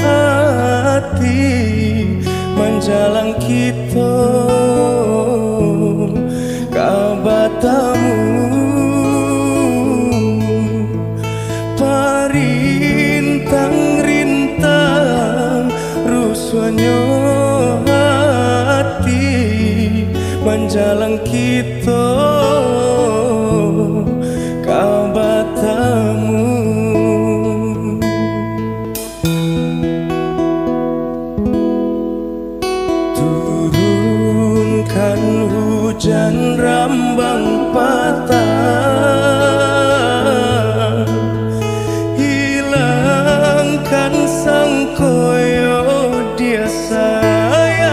hati menjalang kita kabatamu parintang-rintang ruswanyo hati menjalang kita kabatamu. Turunkan hujan rambang patah, hilangkan sang koyo dia sayang,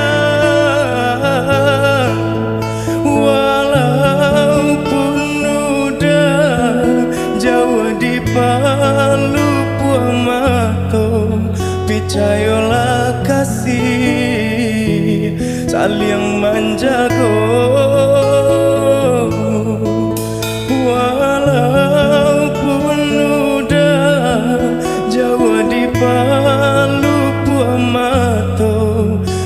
walaupun udah jauh di palu buah mato, percayalah kasih saling menjaga, walaupun udah jauh di palu buah mato,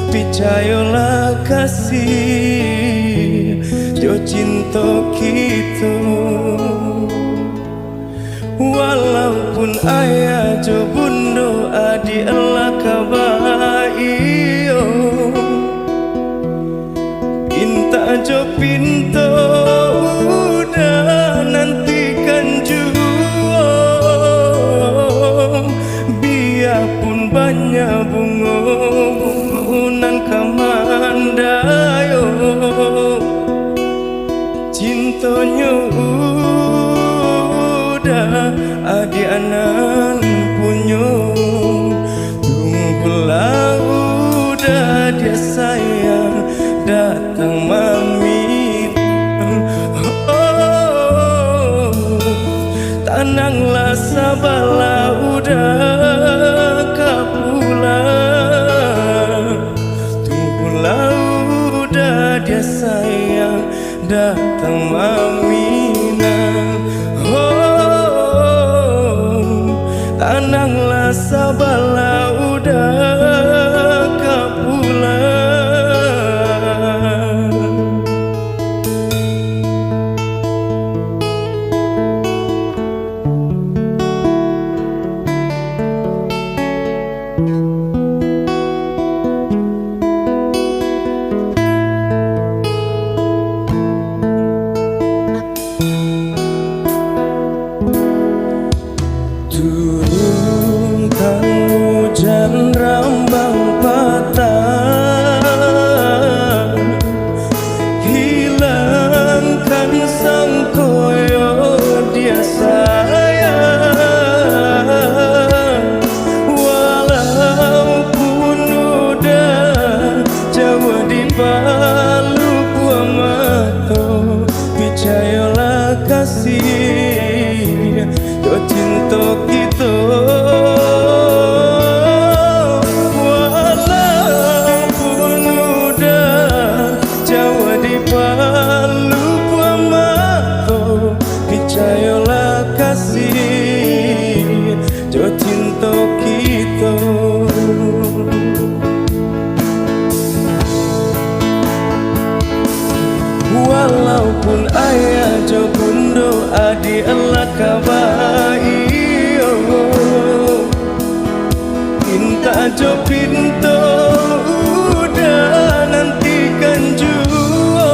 percayalah kasih jo cinta kita. Walaupun ayah jo bundo adi Allah kabaio, pinta jo pinto udah nantikan juo, biarpun banyak bunga-bungunan kamandayo, cintonya udah adi anan punyo, tunggulah udah dia sayang datang mami. Oh, tenanglah sabarlah udah kapulang, tunggulah udah dia sayang datang mami. Oh, tenanglah sabarlah udah kapulang. Turunkan hujan rambang patah, hilangkan sang koyo dia sayang, walaupun udah jauh di palu buah mato, percayalah kasih jo cinta kita. Walaupun udah jauh di palu buah mato, percayalah kasih jo cinta kita. Walaupun ayah jo bundo adi Allah kabaio, pinta jo pinto udah nantikan juo,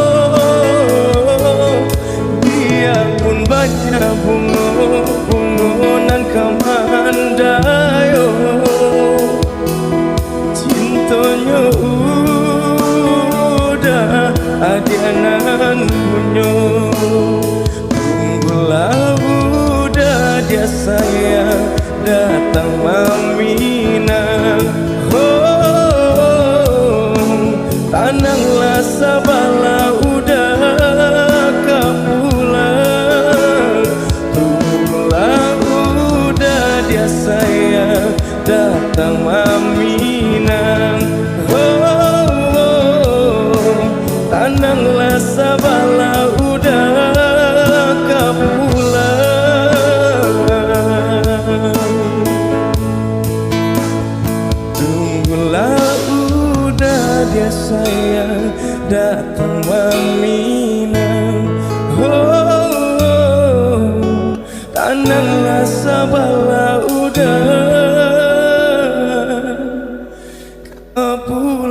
biarpun banyak bunga-bungunan kamandayo, cintonya udah adi anan punyo, tunggulah udah dia sayang datang mamina. Oh, tenanglah sabarlah udah kapulang, tunggulah udah dia sayang datang mamina. Oh, tenanglah sabarlah udah kapulang. kapulang. kapulang. kapulang. kapulang. kapulang. kapulang. kapulang. kapulang. kapulang. saya datang meminang. Oh, tanahlah sabarlah udah kau